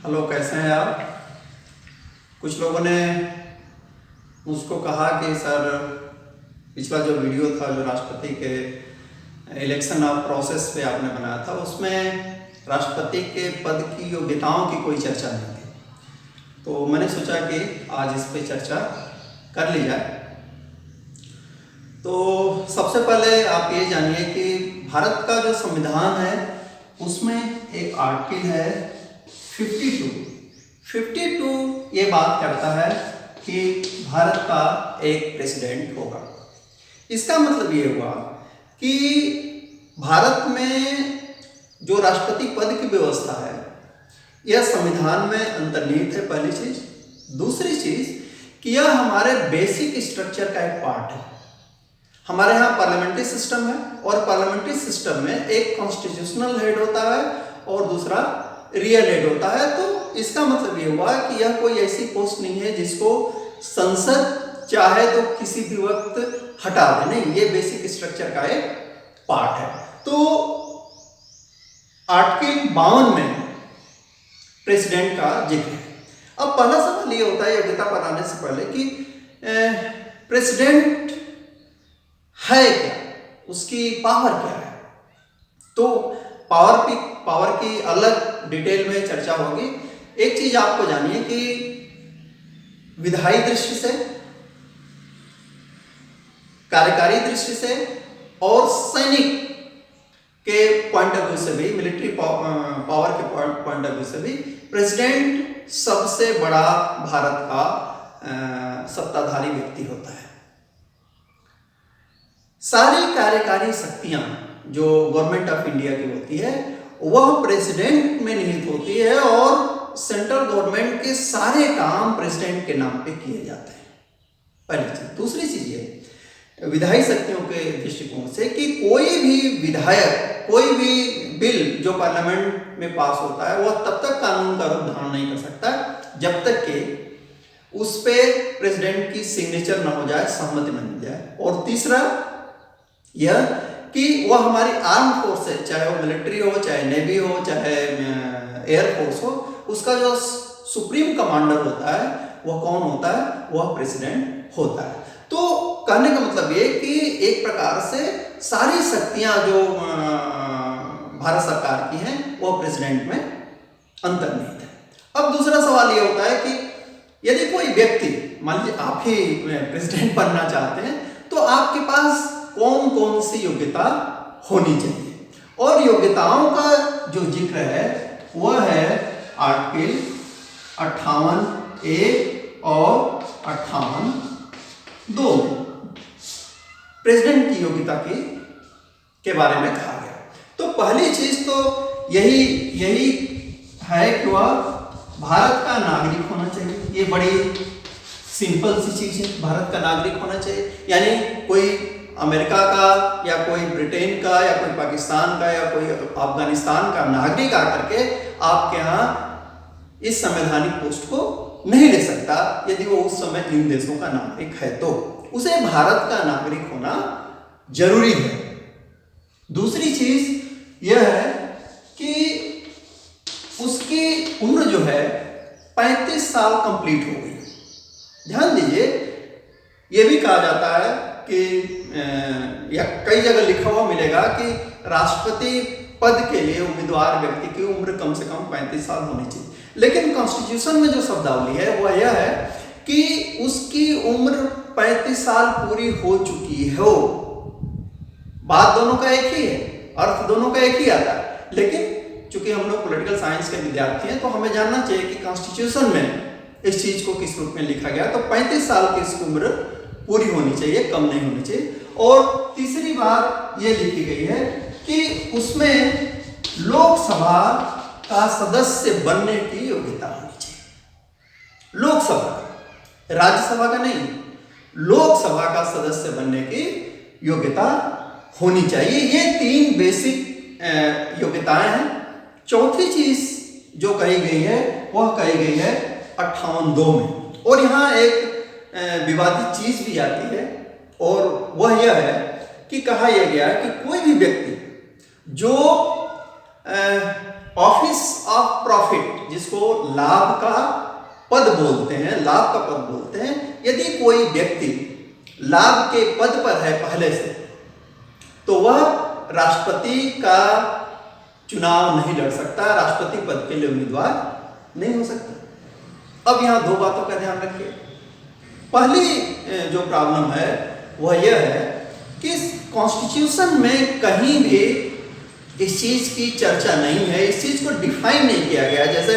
Hello, कैसे हैं आप। कुछ लोगों ने मुझको कहा कि सर, पिछला जो वीडियो था जो राष्ट्रपति के इलेक्शन ऑफ प्रोसेस पे आपने बनाया था, उसमें राष्ट्रपति के पद की योग्यताओं की कोई चर्चा नहीं थी। तो मैंने सोचा कि आज इस पे चर्चा कर ली जाए। तो सबसे पहले आप ये जानिए कि भारत का जो संविधान है उसमें एक आर्टिकल है 52 ये बात करता है कि भारत का एक प्रेसिडेंट होगा। इसका मतलब ये हुआ कि भारत में जो राष्ट्रपति पद की व्यवस्था है यह संविधान में अंतर्निहित है, पहली चीज। दूसरी चीज कि यह हमारे बेसिक स्ट्रक्चर का एक पार्ट है। हमारे यहाँ पार्लियामेंट्री सिस्टम है और पार्लियामेंट्री सिस्टम में एक कॉन्स्टिट्यूशनल हेड होता है और दूसरा रियल हेड होता है। तो इसका मतलब ये हुआ कि यह कोई ऐसी पोस्ट नहीं है जिसको संसद चाहे तो किसी भी वक्त हटा दे, नहीं, ये बेसिक स्ट्रक्चर का एक पार्ट है। तो आर्टिकल 52 में प्रेसिडेंट का जिक्र है। अब पहला सवाल ये होता है योग्यता पर आने से पहले कि प्रेसिडेंट है क्या, उसकी पावर क्या है। तो पावर की अलग डिटेल में चर्चा होगी। एक चीज आपको जानिए कि विधायी दृष्टि से, कार्यकारी दृष्टि से और सैनिक के पॉइंट ऑफ व्यू से भी, मिलिट्री पावर के पॉइंट ऑफ व्यू से भी प्रेसिडेंट सबसे बड़ा भारत का सत्ताधारी व्यक्ति होता है। सारी कार्यकारी शक्तियां जो गवर्नमेंट ऑफ इंडिया की होती है वह प्रेसिडेंट में निहित होती है और सेंट्रल गवर्नमेंट के सारे काम प्रेसिडेंट के नाम पे किए जाते हैं, पहली चीज। दूसरी चीज ये विधायी शक्तियों के दृष्टिकोण से कि कोई भी विधायक, कोई भी बिल जो पार्लियामेंट में पास होता है वह तब तक कानून का रूप धारण नहीं कर सकता जब तक कि उस पे प्रेसिडेंट की सिग्नेचर न हो जाए, सहमति न मिल जाए। और तीसरा यह कि वह हमारी आर्म फोर्स है, चाहे वो मिलिट्री हो, चाहे नेवी हो, चाहे एयरफोर्स हो, उसका जो सुप्रीम कमांडर होता है वह कौन होता है, वह प्रेसिडेंट होता है। तो कहने का मतलब ये कि एक प्रकार से सारी शक्तियां जो भारत सरकार की हैं वह प्रेसिडेंट में अंतर्निहित है। अब दूसरा सवाल ये होता है कि यदि कोई व्यक्ति, मान लीजिए आप ही प्रेसिडेंट बनना चाहते हैं, तो आपके पास कौन कौन सी योग्यता होनी चाहिए। और योग्यताओं का जो जिक्र है वह है आर्टिकल 58A और 58(2) प्रेसिडेंट की योग्यता के बारे में कहा गया। तो पहली चीज तो यही है कि वह भारत का नागरिक होना चाहिए। ये बड़ी सिंपल सी चीज है, भारत का नागरिक होना चाहिए। यानी कोई अमेरिका का या कोई ब्रिटेन का या कोई पाकिस्तान का या कोई अफगानिस्तान का नागरिक आकर के आपके यहाँ इस संवैधानिक पोस्ट को नहीं ले सकता यदि वो उस समय इन देशों का नागरिक है, तो उसे भारत का नागरिक होना जरूरी है। दूसरी चीज यह है कि उसकी उम्र जो है 35 साल कंप्लीट हो गई। ध्यान दीजिए, यह भी कहा जाता है कि या कई जगह लिखा हुआ मिलेगा कि राष्ट्रपति पद के लिए उम्मीदवार व्यक्ति की उम्र कम से कम 35 साल होनी चाहिए। लेकिन कॉन्स्टिट्यूशन में जो शब्दावली है वह यह है कि उसकी उम्र 35 साल पूरी हो चुकी हो। बात दोनों का एक ही है, अर्थ दोनों का एक ही आता है। लेकिन चूंकि हम लोग पॉलिटिकल साइंस के विद्यार्थी हैं तो हमें जानना चाहिए कि कॉन्स्टिट्यूशन में इस चीज को किस रूप में लिखा गया। तो 35 साल की इसकी उम्र पूरी होनी चाहिए, कम नहीं होनी चाहिए। और तीसरी बात यह लिखी गई है कि उसमें लोकसभा का सदस्य बनने की योग्यता होनी चाहिए। लोकसभा, राज्यसभा का नहीं, लोकसभा का सदस्य बनने की योग्यता होनी चाहिए। ये 3 बेसिक योग्यताएं हैं। चौथी चीज जो कही गई है वह कही गई है 58(2) में। और यहाँ एक विवादित चीज भी आती है और वह यह है कि कहा यह गया है कि कोई भी व्यक्ति जो ऑफिस ऑफ प्रॉफिट, जिसको लाभ का पद बोलते हैं, लाभ का पद बोलते हैं, यदि कोई व्यक्ति लाभ के पद पर है पहले से, तो वह राष्ट्रपति का चुनाव नहीं लड़ सकता, राष्ट्रपति पद के लिए उम्मीदवार नहीं हो सकता। अब यहां दो बातों का ध्यान रखिए। पहली जो प्रॉब्लम है वह यह है कि कॉन्स्टिट्यूशन में कहीं भी इस चीज की चर्चा नहीं है, इस चीज को डिफाइन नहीं किया गया। जैसे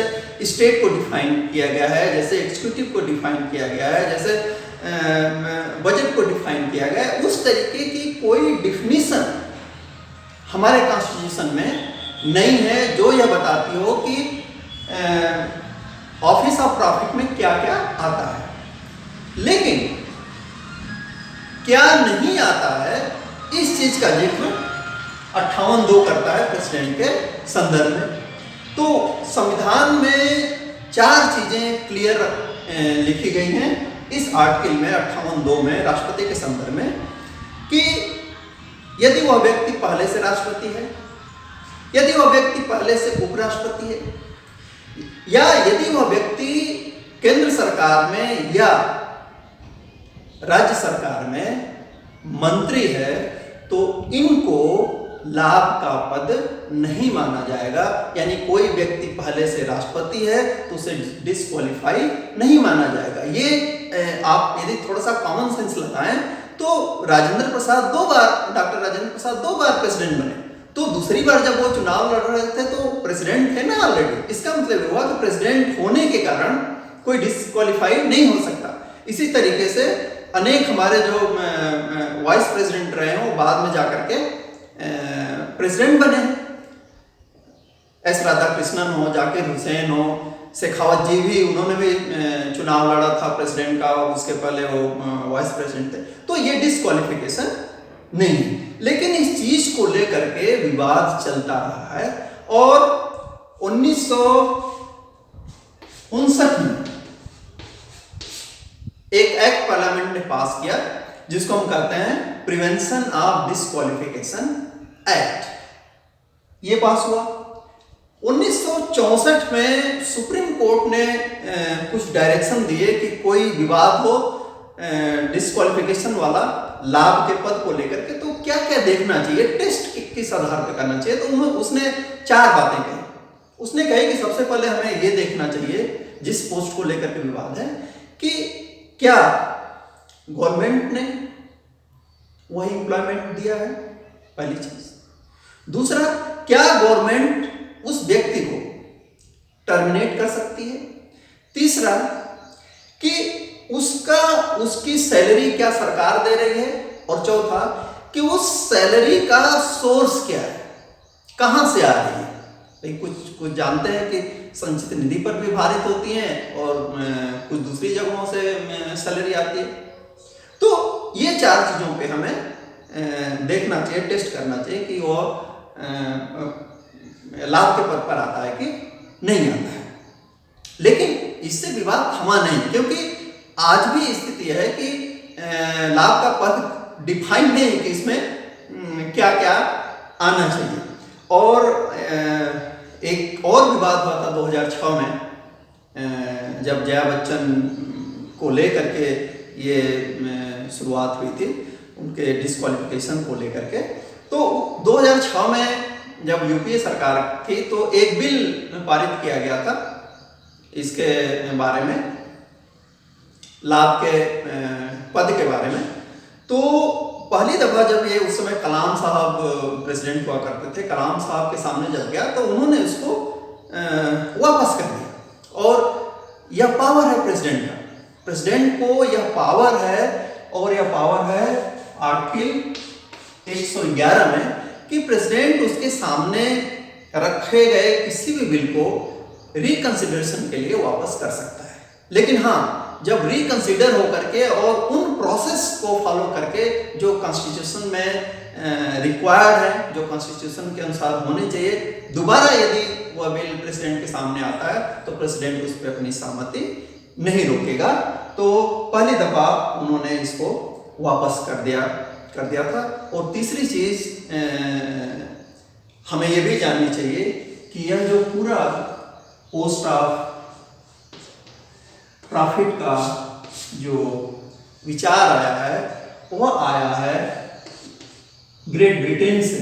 स्टेट को डिफाइन किया गया है, जैसे एग्जीक्यूटिव को डिफाइन किया गया है, जैसे बजट को डिफाइन किया गया है, उस तरीके की कोई डिफिनीशन हमारे कॉन्स्टिट्यूशन में नहीं है जो यह बताती हो कि ऑफिस ऑफ प्रॉफिट में क्या क्या आता है। लेकिन क्या नहीं आता है, इस चीज का जिक्र 58(2) करता है प्रेसिडेंट के संदर्भ में। तो संविधान में 4 चीजें क्लियर लिखी गई हैं इस आर्टिकल में 58(2) में राष्ट्रपति के संदर्भ में, कि यदि वह व्यक्ति पहले से राष्ट्रपति है, यदि वह व्यक्ति पहले से उपराष्ट्रपति है, या यदि वह व्यक्ति केंद्र सरकार में या राज्य सरकार में मंत्री है, तो इनको लाभ का पद नहीं माना जाएगा। यानी कोई व्यक्ति पहले से राष्ट्रपति है तो उसे डिस्क्वालीफाई नहीं माना जाएगा। ये आप यदि थोड़ा सा कॉमन सेंस लगाएं तो राजेंद्र प्रसाद 2 बार, डॉक्टर राजेंद्र प्रसाद 2 बार प्रेसिडेंट बने, तो दूसरी बार जब वो चुनाव लड़ रहे थे तो प्रेसिडेंट थे ना ऑलरेडी। इसका मतलब हुआ कि प्रेसिडेंट होने के कारण कोई डिस्क्वालीफाई नहीं हो सकता। इसी तरीके से अनेक हमारे जो वाइस प्रेसिडेंट रहे हैं वो बाद में जाकर के प्रेसिडेंट बने हैं। एस राधाकृष्णन हो, जाकिर हुसैन हो, शेखावत जी भी, उन्होंने भी चुनाव लड़ा था प्रेसिडेंट का, उसके पहले वो वाइस प्रेसिडेंट थे। तो ये डिस्क्वालिफिकेशन नहीं है, लेकिन इस चीज को लेकर के विवाद चलता रहा है। और 1959 में एक एक्ट पार्लियामेंट ने पास किया जिसको हम कहते हैं प्रिवेंशन ऑफ डिस्क्वालिफिकेशन एक्ट। ये पास हुआ 1964 में। सुप्रीम कोर्ट ने कुछ डायरेक्शन दिए कि कोई विवाद हो डिस्क्वालिफिकेशन वाला लाभ के पद को लेकर के, तो क्या क्या देखना चाहिए, टेस्ट किस आधार पर करना चाहिए। तो उसने 4 बातें कही। उसने कही कि सबसे पहले हमें यह देखना चाहिए जिस पोस्ट को लेकर के विवाद है कि क्या गवर्नमेंट ने वही एम्प्लॉयमेंट दिया है, पहली चीज। दूसरा, क्या गवर्नमेंट उस व्यक्ति को टर्मिनेट कर सकती है। तीसरा, कि उसकी सैलरी क्या सरकार दे रही है। और चौथा, कि उस सैलरी का सोर्स क्या है, कहां से आ रही है। कुछ जानते हैं कि संचित निधि पर भी भारित होती हैं और कुछ दूसरी जगहों से सैलरी आती है। तो ये 4 चीजों पे हमें देखना चाहिए, टेस्ट करना चाहिए कि वो लाभ के पद पर आता है कि नहीं आता है। लेकिन इससे विवाद थमा नहीं, क्योंकि आज भी स्थिति है कि लाभ का पद डिफाइन नहीं है कि इसमें क्या क्या आना चाहिए। और एक और विवाद हुआ था 2006 में, जब जया बच्चन को लेकर के ये शुरुआत हुई थी उनके डिस्क्वालिफिकेशन को लेकर के। तो 2006 में जब यूपीए सरकार थी तो एक बिल पारित किया गया था इसके बारे में, लाभ के पद के बारे में। तो पहली दफा जब ये, उस समय कलाम साहब प्रेसिडेंट हुआ करते थे, कलाम साहब के सामने जब गया तो उन्होंने उसको वापस कर दिया। और यह पावर है प्रेसिडेंट का, प्रेसिडेंट को यह पावर है, और यह पावर है आर्टिकल 111 में कि प्रेसिडेंट उसके सामने रखे गए किसी भी बिल को रिकंसिडरेशन के लिए वापस कर सकता है। लेकिन हाँ, जब रिकंसिडर होकर के और उन प्रोसेस को फॉलो करके जो कॉन्स्टिट्यूशन में रिक्वायर्ड है, जो कॉन्स्टिट्यूशन के अनुसार होने चाहिए, दोबारा यदि वह बिल प्रेसिडेंट के सामने आता है तो प्रेसिडेंट उस पर अपनी सहमति नहीं रोकेगा। तो पहली दफा उन्होंने इसको वापस कर दिया था। और तीसरी चीज हमें यह भी जाननी चाहिए कि यह जो पूरा पोस्ट ऑफ प्रॉफिट का जो विचार आया है वह आया है ग्रेट ब्रिटेन से।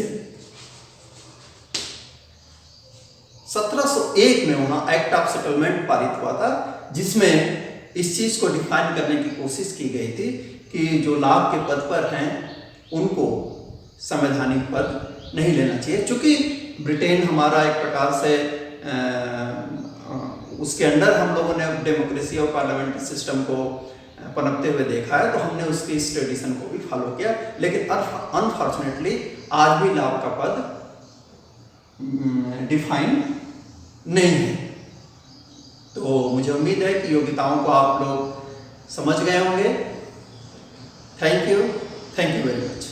1701 में वहां एक्ट ऑफ सेटलमेंट पारित हुआ था, जिसमें इस चीज को डिफाइन करने की कोशिश की गई थी कि जो लाभ के पद पर हैं उनको संवैधानिक पद नहीं लेना चाहिए। चूंकि ब्रिटेन हमारा एक प्रकार से उसके अंडर हम लोगों ने डेमोक्रेसी और पार्लियामेंट्री सिस्टम को पनपते हुए देखा है, तो हमने उसकी इस ट्रेडिशन को भी फॉलो किया। लेकिन अनफॉर्चुनेटली आज भी लाभ का पद डिफाइन नहीं है। तो मुझे उम्मीद है कि योग्यताओं को आप लोग समझ गए होंगे। Thank you very much.